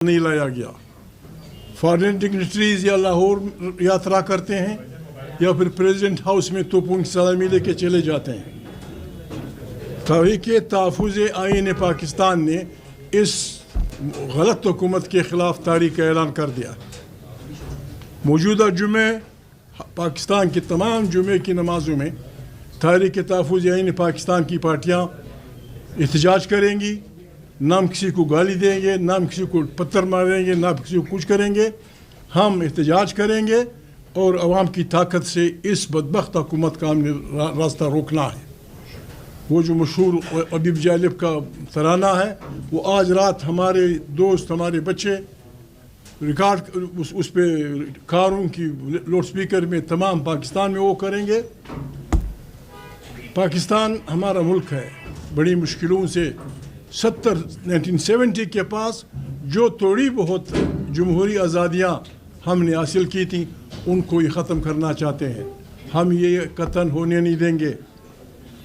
نہیں لایا گیا. فارن ڈگنیٹریز یا لاہور یاترا کرتے ہیں یا پھر پریزیڈنٹ ہاؤس میں توپوں کی سلامی لے کے چلے جاتے ہیں. تحریک تحفظ آئین پاکستان نے اس غلط حکومت کے خلاف تحریک کا اعلان کر دیا. موجودہ جمعے پاکستان کے تمام جمعے کی نمازوں میں تحریک تحفظ آئین پاکستان کی پارٹیاں احتجاج کریں گی. نہ ہم کسی کو گالی دیں گے، نہ ہم کسی کو پتھر ماریں گے، نہ کسی کو کچھ کریں گے. ہم احتجاج کریں گے اور عوام کی طاقت سے اس بدبخت حکومت کا ہم نے راستہ روکنا ہے. وہ جو مشہور ابیب جالب کا ترانہ ہے، وہ آج رات ہمارے دوست، ہمارے بچے ریکارڈ اس پہ کاروں کی لاؤڈ سپیکر میں تمام پاکستان میں وہ کریں گے. پاکستان ہمارا ملک ہے. بڑی مشکلوں سے 1970 کے پاس جو تھوڑی بہت جمہوری آزادیاں ہم نے حاصل کی تھیں ان کو یہ ختم کرنا چاہتے ہیں. ہم یہ قطعاً ہونے نہیں دیں گے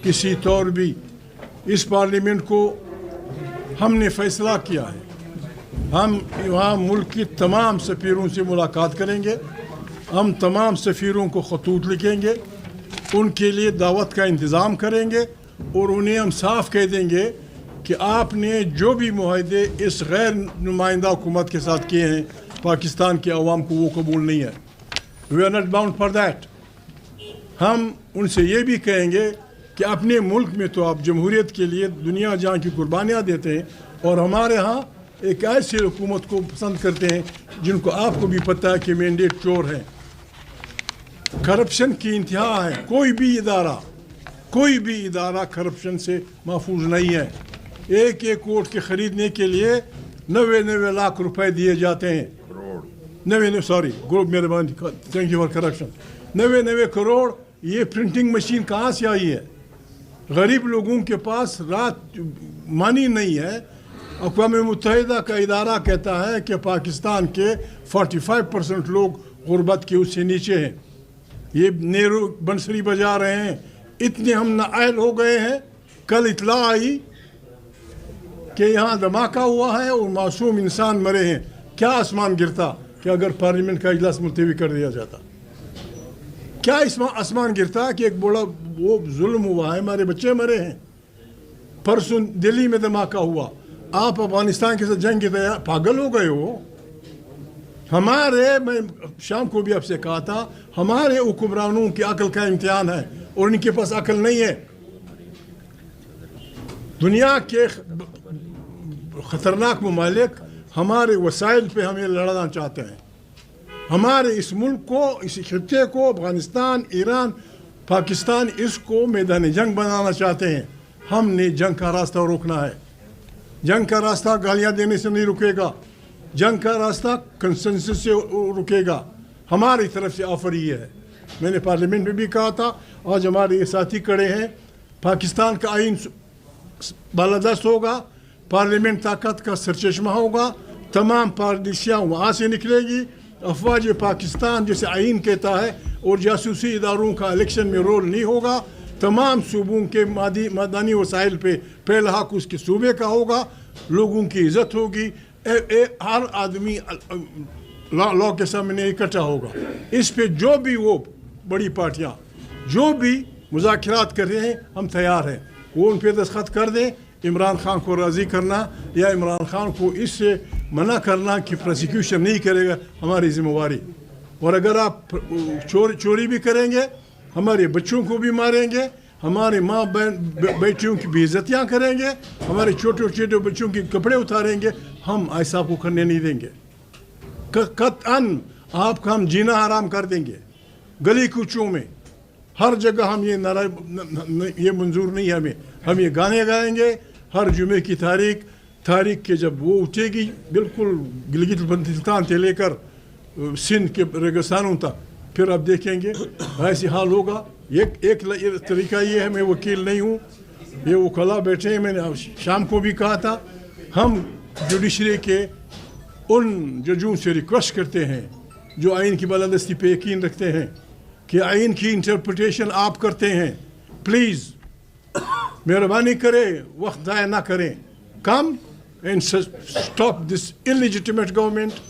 کسی طور بھی. اس پارلیمنٹ کو ہم نے فیصلہ کیا ہے، ہم وہاں ملک کی تمام سفیروں سے ملاقات کریں گے. ہم تمام سفیروں کو خطوط لکھیں گے، ان کے لیے دعوت کا انتظام کریں گے اور انہیں ہم صاف کہہ دیں گے کہ آپ نے جو بھی معاہدے اس غیر نمائندہ حکومت کے ساتھ کیے ہیں پاکستان کے عوام کو وہ قبول نہیں ہے. We are not bound for that. ہم ان سے یہ بھی کہیں گے کہ اپنے ملک میں تو آپ جمہوریت کے لیے دنیا جہاں کی قربانیاں دیتے ہیں اور ہمارے ہاں ایک ایسی حکومت کو پسند کرتے ہیں جن کو آپ کو بھی پتہ ہے کہ مینڈیٹ چور ہیں. کرپشن کی انتہا ہے. کوئی بھی ادارہ کرپشن سے محفوظ نہیں ہے. ایک ووٹ کے خریدنے کے لیے 90 لاکھ روپے دیے جاتے ہیں. 90 کروڑ. یہ پرنٹنگ مشین کہاں سے آئی ہے؟ غریب لوگوں کے پاس رات مانی نہیں ہے. اقوام متحدہ کا ادارہ کہتا ہے کہ پاکستان کے 45% لوگ غربت کے اس سے نیچے ہیں. یہ نیرو بنسری بجا رہے ہیں. اتنے ہم نااہل ہو گئے ہیں. کل اطلاع آئی کہ یہاں دھماکہ ہوا ہے اور معصوم انسان مرے ہیں. کیا آسمان گرتا کہ اگر پارلیمنٹ کا اجلاس ملتوی کر دیا جاتا؟ کیا آسمان گرتا کہ ایک بڑا وہ ظلم ہوا ہے، ہمارے بچے مرے ہیں. پرسوں دلی میں دھماکہ ہوا. آپ افغانستان کے ساتھ جنگ کی تیار پاگل ہو گئے ہو؟ میں شام کو بھی آپ سے کہا تھا، ہمارے حکمرانوں کی عقل کا امتحان ہے اور ان کے پاس عقل نہیں ہے. دنیا کے خطرناک ممالک ہمارے وسائل پہ ہمیں لڑانا چاہتے ہیں. ہمارے اس ملک کو، اس خطے کو، افغانستان، ایران، پاکستان، اس کو میدان جنگ بنانا چاہتے ہیں. ہم نے جنگ کا راستہ روکنا ہے. جنگ کا راستہ گالیاں دینے سے نہیں رکے گا. جنگ کا راستہ کنسنسس سے رکے گا. ہماری طرف سے آفر یہ ہے. میں نے پارلیمنٹ میں بھی کہا تھا، آج ہمارے یہ ساتھی کھڑے ہیں. پاکستان کا آئین بالادست ہوگا، پارلیمنٹ طاقت کا سرچشمہ ہوگا. تمام پالیسیاں وہاں سے نکلے گی. افواج پاکستان جسے آئین کہتا ہے اور جاسوسی اداروں کا الیکشن میں رول نہیں ہوگا. تمام صوبوں کے مادانی وسائل پہ پہلا حق اس کے صوبے کا ہوگا. لوگوں کی عزت ہوگی. ہر آدمی لا کے سامنے اکٹھا ہوگا. اس پہ جو بھی وہ بڑی پارٹیاں جو بھی مذاکرات کر رہے ہیں ہم تیار ہیں. وہ ان پہ دستخط کر دیں. عمران خان کو راضی کرنا یا عمران خان کو اس سے منع کرنا کہ پروسیکیوشن نہیں کرے گا ہماری ذمہ داری. اور اگر آپ چوری بھی کریں گے، ہمارے بچوں کو بھی ماریں گے، ہمارے ماں بہن بیٹیوں کی بے عزتیاں کریں گے، ہمارے چھوٹے بچوں کے کپڑے اتاریں گے، ہم ایسا کو کرنے نہیں دیں گے. قطعاً آپ کا ہم جینا حرام کر دیں گے. گلی کوچوں میں ہر جگہ ہم یہ منظور نہیں ہے. ہم یہ گانے گائیں گے. ہر جمعے کی تاریخ کے جب وہ اٹھے گی، بالکل گلگت بلتستان سے لے کر سندھ کے ریگستانوں تک، پھر آپ دیکھیں گے ایسی حال ہوگا. ایک طریقہ یہ ہے، میں وکیل نہیں ہوں، یہ وکلا بیٹھے ہیں. میں نے شام کو بھی کہا تھا، ہم جوڈیشری کے ان ججوں سے ریکویسٹ کرتے ہیں جو آئین کی بالادستی پہ یقین رکھتے ہیں کہ آئین کی انٹرپریٹیشن آپ کرتے ہیں. پلیز مہربانی کرے وقت ضائع نہ کریں. کم and stop this illegitimate government.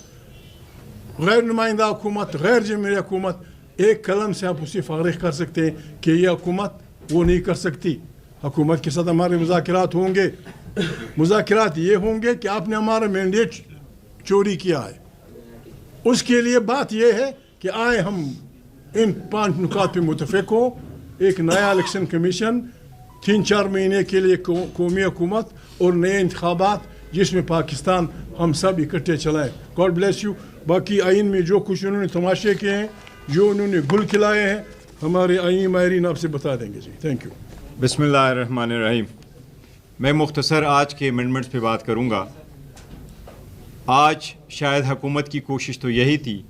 غیر نمائندہ حکومت, غیر جمہوری حکومت, ایک قلم سے آپ اسی فارغ کر سکتے ہیں کہ یہ حکومت وہ نہیں کر سکتی. حکومت کے ساتھ ہمارے مذاکرات ہوں گے. مذاکرات یہ ہوں گے کہ آپ نے ہمارا مینڈیٹ چوری کیا ہے. اس کے لیے بات یہ ہے کہ آئے ہم ان 5 نکات پہ متفق ہوں. ایک نیا الیکشن کمیشن, 3-4 مہینے کے لیے قومی حکومت اور نئے انتخابات جس میں پاکستان ہم سب اکٹھے چلائیں. God bless you. باقی آئین میں جو کچھ انہوں نے تماشے کیے ہیں, جو انہوں نے گل کھلائے ہیں, ہمارے آئین ماہرین آپ سے بتا دیں گے. جی تھینک یو. بسم اللہ الرحمن الرحیم. میں مختصر آج کے امینڈمنٹس پہ بات کروں گا. آج شاید حکومت کی کوشش تو یہی تھی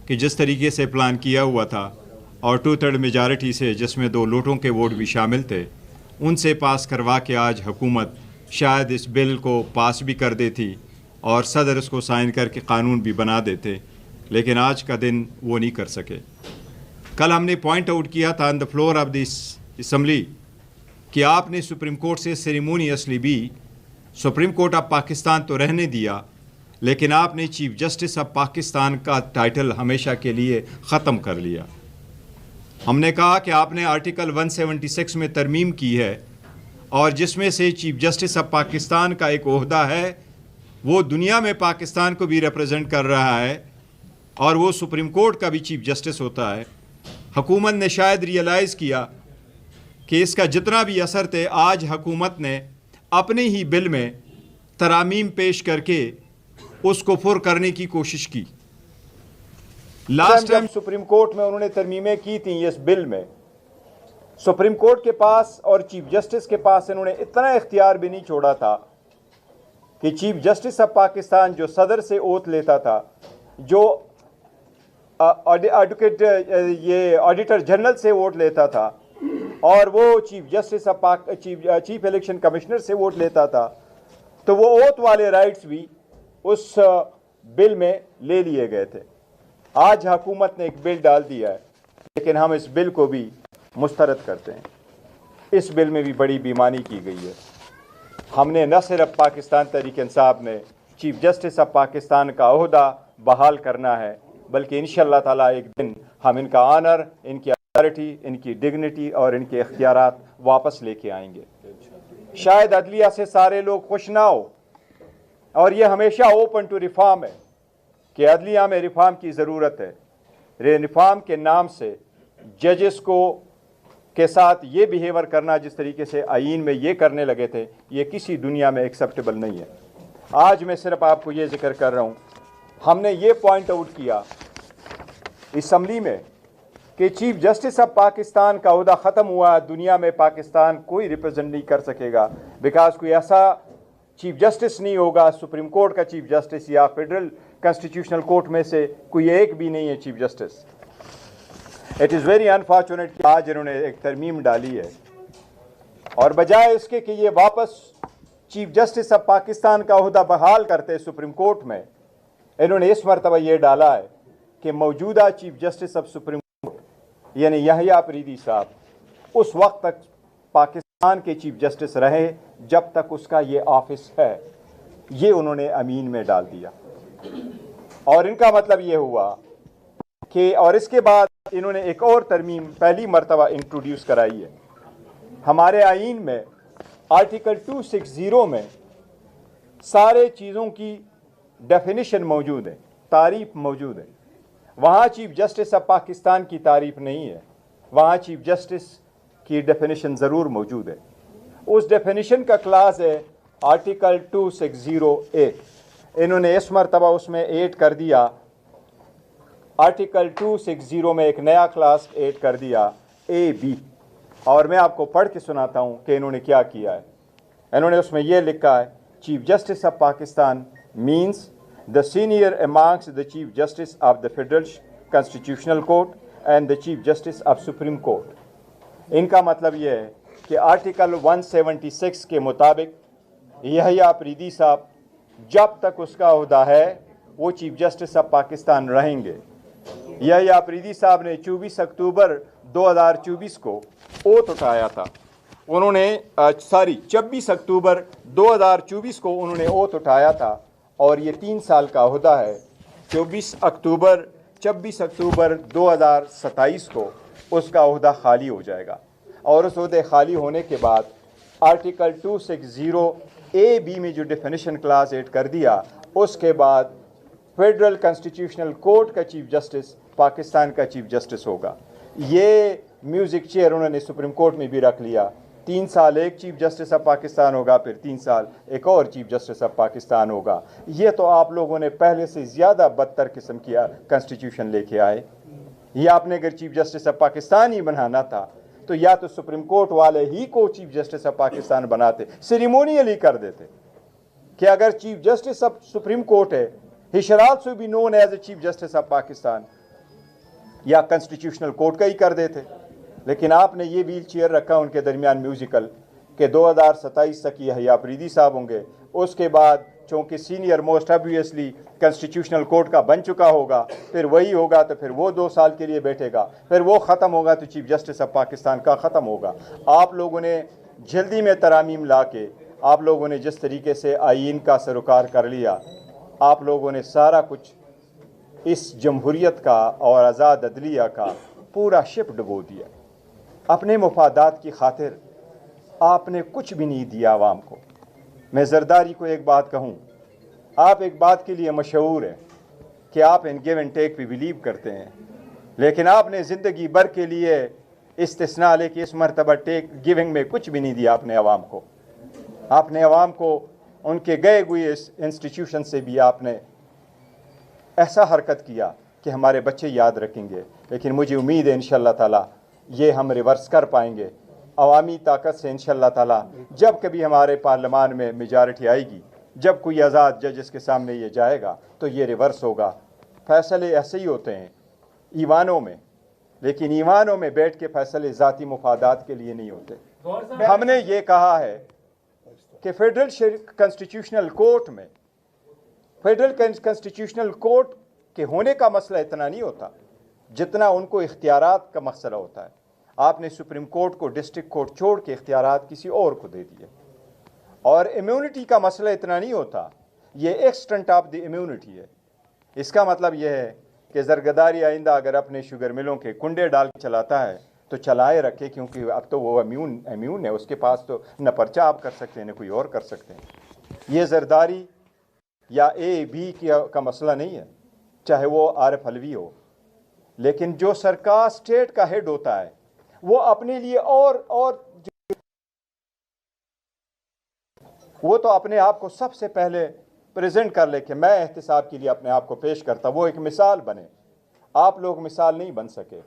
کہ جس طریقے سے پلان کیا ہوا تھا اور 2/3 میجارٹی سے, جس میں 2 لوٹوں کے ووٹ بھی شامل تھے, ان سے پاس کروا کے آج حکومت شاید اس بل کو پاس بھی کر دیتی اور صدر اس کو سائن کر کے قانون بھی بنا دیتے, لیکن آج کا دن وہ نہیں کر سکے. کل ہم نے پوائنٹ آؤٹ کیا تھا on the floor of this assembly کہ آپ نے سپریم کورٹ سے سیریمونیسلی بھی سپریم کورٹ آف پاکستان تو رہنے دیا, لیکن آپ نے چیف جسٹس آف پاکستان کا ٹائٹل ہمیشہ کے لیے ختم کر لیا. ہم نے کہا کہ آپ نے آرٹیکل 176 میں ترمیم کی ہے, اور جس میں سے چیف جسٹس آف پاکستان کا ایک عہدہ ہے, وہ دنیا میں پاکستان کو بھی ریپرزینٹ کر رہا ہے, اور وہ سپریم کورٹ کا بھی چیف جسٹس ہوتا ہے. حکومت نے شاید ریئلائز کیا کہ اس کا جتنا بھی اثر تھے, آج حکومت نے اپنے ہی بل میں ترامیم پیش کر کے اس کو پر کرنے کی کوشش کی. لاسٹ ٹائم سپریم کورٹ میں انہوں نے ترمیمیں کی تھیں اس بل میں, سپریم کورٹ کے پاس اور چیف جسٹس کے پاس انہوں نے اتنا اختیار بھی نہیں چھوڑا تھا کہ چیف جسٹس آف پاکستان جو صدر سے اوتھ لیتا تھا, جو ایڈوکیٹ یہ آڈیٹر جنرل سے ووٹ لیتا تھا, اور وہ chief justice chief election commissioner سے ووٹ لیتا تھا, تو وہ اوتھ والے رائٹس بھی اس بل میں لے لیے گئے تھے. آج حکومت نے ایک بل ڈال دیا ہے, لیکن ہم اس بل کو بھی مسترد کرتے ہیں. اس بل میں بھی بڑی بےایمانی کی گئی ہے. ہم نے نہ صرف پاکستان تحریک انصاف نے چیف جسٹس آف پاکستان کا عہدہ بحال کرنا ہے, بلکہ انشاءاللہ تعالیٰ ایک دن ہم ان کا آنر, ان کی اتھارٹی, ان کی ڈگنیٹی اور ان کے اختیارات واپس لے کے آئیں گے. شاید عدلیہ سے سارے لوگ خوش نہ ہو, اور یہ ہمیشہ اوپن ٹو ریفارم ہے کہ عدلیہ میں ریفارم کی ضرورت ہے. ریفارم کے نام سے ججز کو کے ساتھ یہ بیہیور کرنا جس طریقے سے آئین میں یہ کرنے لگے تھے, یہ کسی دنیا میں ایکسیپٹیبل نہیں ہے. آج میں صرف آپ کو یہ ذکر کر رہا ہوں, ہم نے یہ پوائنٹ آؤٹ کیا اسمبلی میں کہ چیف جسٹس آف پاکستان کا عہدہ ختم ہوا, دنیا میں پاکستان کوئی ریپرزینٹ نہیں کر سکے گا, بیکاز کوئی ایسا چیف جسٹس نہیں ہوگا, سپریم کورٹ کا چیف جسٹس یا فیڈرل کانسٹیٹیوشنل کورٹ میں سے کوئی ایک بھی نہیں ہے chief justice. It is very unfortunate کہ آج انہوں نے ایک ترمیم ڈالی ہے, اور بجائے اس کے کہ یہ واپس چیف جسٹس آف پاکستان کا عہدہ بحال کرتے سپریم کورٹ میں, انہوں نے اس مرتبہ یہ ڈالا ہے کہ موجودہ chief justice of supreme court یعنی یحییٰ اپریدی صاحب اس وقت تک پاکستان کے چیف جسٹس رہے جب تک اس کا یہ آفس ہے. یہ انہوں نے امین میں ڈال دیا, اور ان کا مطلب یہ ہوا کہ, اور اس کے بعد انہوں نے ایک اور ترمیم پہلی مرتبہ انٹروڈیوس کرائی ہے. ہمارے آئین میں آرٹیکل 260 میں سارے چیزوں کی ڈیفینیشن موجود ہے, تعریف موجود ہے. وہاں چیف جسٹس آف پاکستان کی تعریف نہیں ہے, وہاں چیف جسٹس کی ڈیفینیشن ضرور موجود ہے. اس ڈیفینیشن کا کلاس ہے آرٹیکل 260A. انہوں نے اس مرتبہ اس میں ایڈ کر دیا, آرٹیکل 260 میں ایک نیا کلاس ایڈ کر دیا AB, اور میں آپ کو پڑھ کے سناتا ہوں کہ انہوں نے کیا کیا ہے. انہوں نے اس میں یہ لکھا ہے, chief justice of Pakistan means the senior amongst the Chief Justice of the Federal Constitutional Court and the Chief Justice of Supreme Court. ان کا مطلب یہ ہے کہ آرٹیکل 176 کے مطابق یحییٰ اپریدی صاحب جب تک اس کا عہدہ ہے وہ چیف جسٹس آف پاکستان رہیں گے. یحییٰ اپریدی صاحب نے 24 اکتوبر 2024 کو اوتھ اٹھایا تھا, انہوں نے 26 اکتوبر 2024 کو انہوں نے اوت اٹھایا تھا اور یہ 3 سال کا عہدہ ہے. 26 اکتوبر 2027 کو اس کا عہدہ خالی ہو جائے گا اور اس عہدے خالی ہونے کے بعد آرٹیکل 260A(B) میں جو ڈیفینیشن کلاس 8 کر دیا, اس کے بعد فیڈرل کانسٹیٹیوشنل کورٹ کا چیف جسٹس پاکستان کا چیف جسٹس ہوگا. یہ میوزک چیئر انہوں نے سپریم کورٹ میں بھی رکھ لیا. 3 سال ایک چیف جسٹس آف پاکستان ہوگا, پھر 3 سال ایک اور چیف جسٹس آف پاکستان ہوگا. یہ تو آپ لوگوں نے پہلے سے زیادہ بدتر قسم کی کانسٹیٹیوشن لے کے آئے. یہ آپ نے اگر چیف جسٹس آف پاکستان ہی بنانا تھا تو یا تو سپریم کورٹ والے ہی کو چیف جسٹس آف پاکستان بناتے, سیریمونیل ہی کر دیتے کہ اگر chief justice of supreme court ہے, he shall also be known as a chief justice of Pakistan, یا کنسٹیٹیوشنل کورٹ کا ہی کر دیتے. لیکن آپ نے یہ ویل چیئر رکھا ان کے درمیان میوزیکل کہ 2027 تک یہ حیا فریدی صاحب ہوں گے. اس کے بعد چونکہ senior most obviously constitutional court کا بن چکا ہوگا, پھر وہی ہوگا تو پھر وہ 2 سال کے لیے بیٹھے گا, پھر وہ ختم ہوگا تو چیف جسٹس آف پاکستان کا ختم ہوگا. آپ لوگوں نے جلدی میں ترامیم لا کے آپ لوگوں نے جس طریقے سے آئین کا سروکار کر لیا, آپ لوگوں نے سارا کچھ اس جمہوریت کا اور آزاد عدلیہ کا پورا شپ ڈبو دیا. اپنے مفادات کی خاطر آپ نے کچھ بھی نہیں دیا عوام کو. میں زرداری کو ایک بات کہوں, آپ ایک بات کے لیے مشہور ہیں کہ آپ ان گیو اینڈ ٹیک پہ بلیو کرتے ہیں, لیکن آپ نے زندگی بھر کے لیے استثناء لے کے اس مرتبہ گیونگ میں کچھ بھی نہیں دیا اپنے عوام کو. آپ نے عوام کو ان کے گئے ہوئے اس انسٹیٹیوشن سے بھی آپ نے ایسا حرکت کیا کہ ہمارے بچے یاد رکھیں گے. لیکن مجھے امید ہے انشاءاللہ تعالی یہ ہم ریورس کر پائیں گے عوامی طاقت سے انشاءاللہ تعالی. جب کبھی ہمارے پارلیمان میں میجارٹی آئے گی, جب کوئی آزاد ججز کے سامنے یہ جائے گا تو یہ ریورس ہوگا. فیصلے ایسے ہی ہوتے ہیں ایوانوں میں, لیکن ایوانوں میں بیٹھ کے فیصلے ذاتی مفادات کے لیے نہیں ہوتے. ہم نے یہ کہا ہے کہ فیڈرل کانسٹیٹیوشنل کورٹ میں فیڈرل کانسٹیٹیوشنل کورٹ کے ہونے کا مسئلہ اتنا نہیں ہوتا جتنا ان کو اختیارات کا مسئلہ ہوتا ہے. آپ نے سپریم کورٹ کو ڈسٹرکٹ کورٹ چھوڑ کے اختیارات کسی اور کو دے دیے. اور امیونٹی کا مسئلہ اتنا نہیں ہوتا, یہ ایکسٹنٹ آف دی امیونٹی ہے. اس کا مطلب یہ ہے کہ زرگداری آئندہ اگر اپنے شوگر ملوں کے کنڈے ڈال کے چلاتا ہے تو چلائے رکھے, کیونکہ اب تو وہ امیون ہے, اس کے پاس تو نہ پرچہ آپ کر سکتے ہیں نہ کوئی اور کر سکتے ہیں. یہ زرداری یا A(B) کا مسئلہ نہیں ہے, چاہے وہ عارف حلوی ہو. لیکن جو سرکار اسٹیٹ کا ہیڈ ہوتا ہے وہ اپنے لیے اور وہ تو اپنے آپ کو سب سے پہلے پریزنٹ کر لے کہ میں احتساب کے لیے اپنے آپ کو پیش کرتا, وہ ایک مثال بنے. آپ لوگ مثال نہیں بن سکے,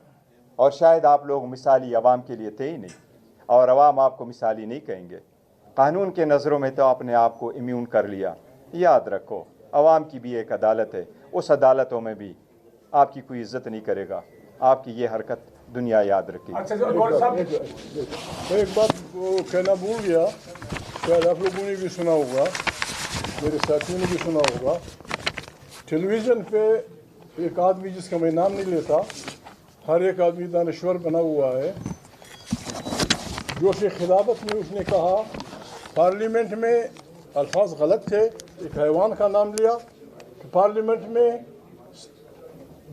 اور شاید آپ لوگ مثالی عوام کے لیے تھے ہی نہیں, اور عوام آپ کو مثالی نہیں کہیں گے. قانون کے نظروں میں تو آپ نے آپ کو امیون کر لیا. یاد رکھو عوام کی بھی ایک عدالت ہے, اس عدالتوں میں بھی آپ کی کوئی عزت نہیں کرے گا. آپ کی یہ حرکت دنیا یاد رکھے گی. ایک بات وہ کہنا بھول گیا, شاید آپ لوگوں نے بھی سنا ہوگا, میرے ساتھیوں نے بھی سنا ہوگا. ٹیلی ویژن پہ ایک آدمی جس کا میں نام نہیں لیتا, ہر ایک آدمی دانشور بنا ہوا ہے, جوش خلافت میں اس نے کہا پارلیمنٹ میں الفاظ غلط تھے, ایک حیوان کا نام لیا. پارلیمنٹ میں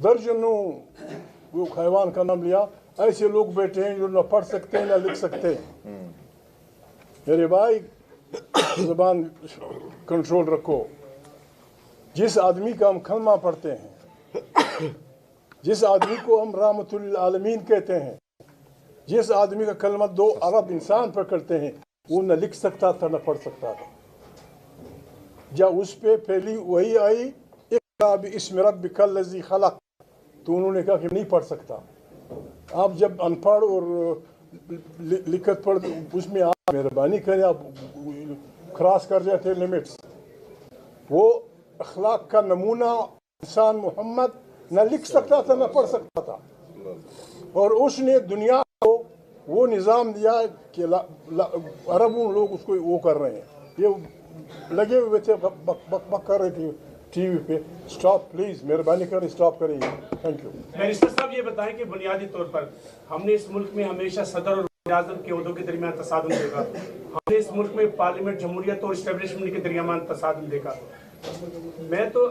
درجنوں وہ حیوان کا نام لیا. ایسے لوگ بیٹھے ہیں جو نہ پڑھ سکتے ہیں نہ لکھ سکتے ہیں. میرے بھائی زبان کنٹرول رکھو. جس آدمی کا ہم کلمہ پڑھتے ہیں, جس آدمی کو ہم رحمت للعالمین کہتے ہیں, جس آدمی کا کلمہ 2 ارب انسان پکڑتے ہیں, وہ نہ لکھ سکتا تھا نہ پڑھ سکتا تھا. جب اس پہ پہلی وہی آئی اقرأ باسم ربک الذی خلق, تو انہوں نے کہا کہ نہیں پڑھ سکتا. آپ جب ان پڑھ اور لکھت پڑھ اس میں آپ مہربانی کریں, آپ کراس کر جاتے لمٹس. وہ اخلاق کا نمونہ انسان محمد نہ لکھ سکتا تھا نہ پڑھ سکتا تھا, اور اس نے دنیا کو وہ نظام دیا کہ عربوں لوگ اس کو وہ کر رہے ہیں. یہ لگے ہوئے تھے بک بک بک کر رہے تھے ٹی وی پہ. اسٹاپ پلیز, مہربانی کریں اسٹاپ کریں. Thank you. بیرسٹر صاحب یہ بتائیں کہ بنیادی طور پر ہم نے اس ملک میں ہمیشہ صدر اور اعظم کے عہدوں کے درمیان تصادم دے گا. ہم نے اس ملک میں پارلیمنٹ جمہوریت اور اسٹیبلشمنٹ کے درمیان تصادم دیکھا. میں تو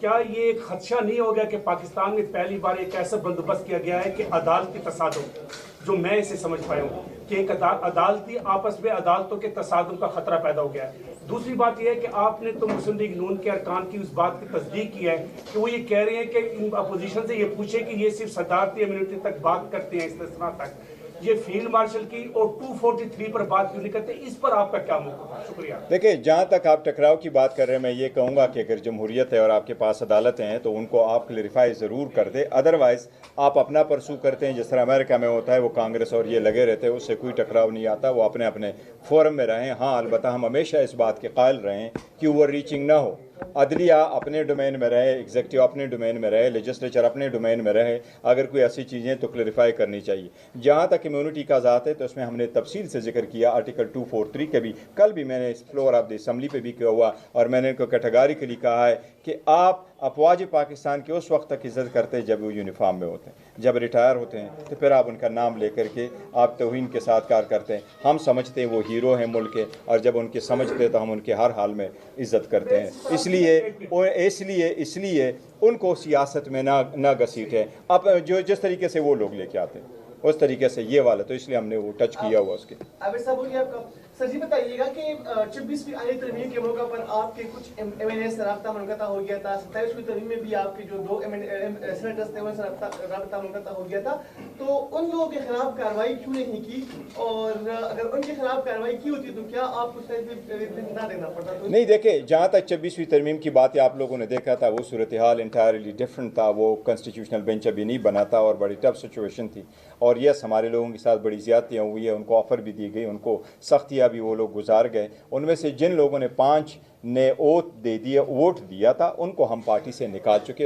کیا یہ ایک خدشہ نہیں ہو گیا کہ پاکستان میں پہلی بار ایک ایسا بندوبست کیا گیا ہے کہ عدالتی تصادم, جو میں اسے سمجھ پایا ہوں کہ ایک عدالتی آپس میں عدالتوں کے تصادم کا خطرہ پیدا ہو گیا ہے. دوسری بات یہ ہے کہ آپ نے تو مسلم لیگ نون کے ارکان کی اس بات کی تصدیق کی ہے کہ وہ یہ کہہ رہے ہیں کہ اپوزیشن سے یہ پوچھے کہ یہ صرف صدارتی امیونٹی تک بات کرتے ہیں, استثناء تک, یہ فیلڈ مارشل کی اور 243 پر بات کیوں نہیں کرتے؟ اس پر آپ کا کیا موقف ہے؟ شکریہ. دیکھیں, جہاں تک آپ ٹکراؤ کی بات کر رہے ہیں, میں یہ کہوں گا کہ اگر جمہوریت ہے اور آپ کے پاس عدالتیں ہیں تو ان کو آپ کلیریفائی ضرور کر دیں. ادروائز آپ اپنا پرسو کرتے ہیں, جس طرح امریکہ میں ہوتا ہے, وہ کانگریس اور یہ لگے رہتے ہیں, اس سے کوئی ٹکراؤ نہیں آتا, وہ اپنے اپنے فورم میں رہیں. ہاں, البتہ ہم ہمیشہ اس بات کے قائل رہیں کہ اوور ریچنگ نہ ہو. عدلیہ اپنے ڈومین میں رہے, ایگزیکٹو اپنے ڈومین میں رہے, لیجسلیچر اپنے ڈومین میں رہے. اگر کوئی ایسی چیزیں تو کلیریفائی کرنی چاہیے. جہاں تک امیونٹی کا ذات ہے تو اس میں ہم نے تفصیل سے ذکر کیا آرٹیکل 243 کے بھی. کل بھی میں نے اس فلور آف دی اسمبلی پہ بھی کیا ہوا, اور میں نے ان کو کیٹیگوریکلی کہا ہے کہ آپ افواج پاکستان کے اس وقت تک عزت کرتے ہیں جب وہ یونیفارم میں ہوتے ہیں. جب ریٹائر ہوتے ہیں تو پھر آپ ان کا نام لے کر کے آپ توہین کے ساتھ کار کرتے ہیں. ہم سمجھتے ہیں وہ ہیرو ہیں ملک کے, اور جب ان کے سمجھتے ہیں تو ہم ان کے ہر حال میں عزت کرتے ہیں. اس لیے ان کو سیاست میں نہ گھسیٹیں. اب جس طریقے سے وہ لوگ لے کے آتے ہیں اس طریقے سے یہ والا, تو اس لیے ہم نے وہ ٹچ کیا ہوا اس کے. عابد صاحب بولیے آپ کا. سر جی بتائیے گا کہ 26ویں آئینی ترمیم کے موقع پر آپ کے کچھ ایم این اے سے رابطہ منقطع ہو گیا تھا. 27ویں ترمیم میں بھی آپ کے جو 2 سینیٹرز تھے ان سے رابطہ منقطع ہو گیا تھا. تو ان لوگوں کے خلاف کارروائی کیوں نہیں کی, اور اگر ان کے خلاف کارروائی کی ہوتی تو کیا آپ کو نہ دینا پڑتا؟ نہیں, دیکھیں, جہاں تک 26ویں ترمیم کی بات ہے, آپ لوگوں نے دیکھا تھا وہ صورتحال انٹائرلی ڈفرنٹ تھا. وہ کانسٹیٹیوشنل بینچ ابھی نہیں بنا تھا اور بڑی ٹف سچویشن تھی. اور یس, ہمارے لوگوں کے ساتھ بڑی زیادتیاں ہوئی ہیں, ان کو آفر بھی دی گئی, ان کو سختیاں بھی وہ لوگ گزار گئے. ان میں سے جن لوگوں نے 5 نے ووٹ دیا تھا ان کو ہم پارٹی سے نکال چکے.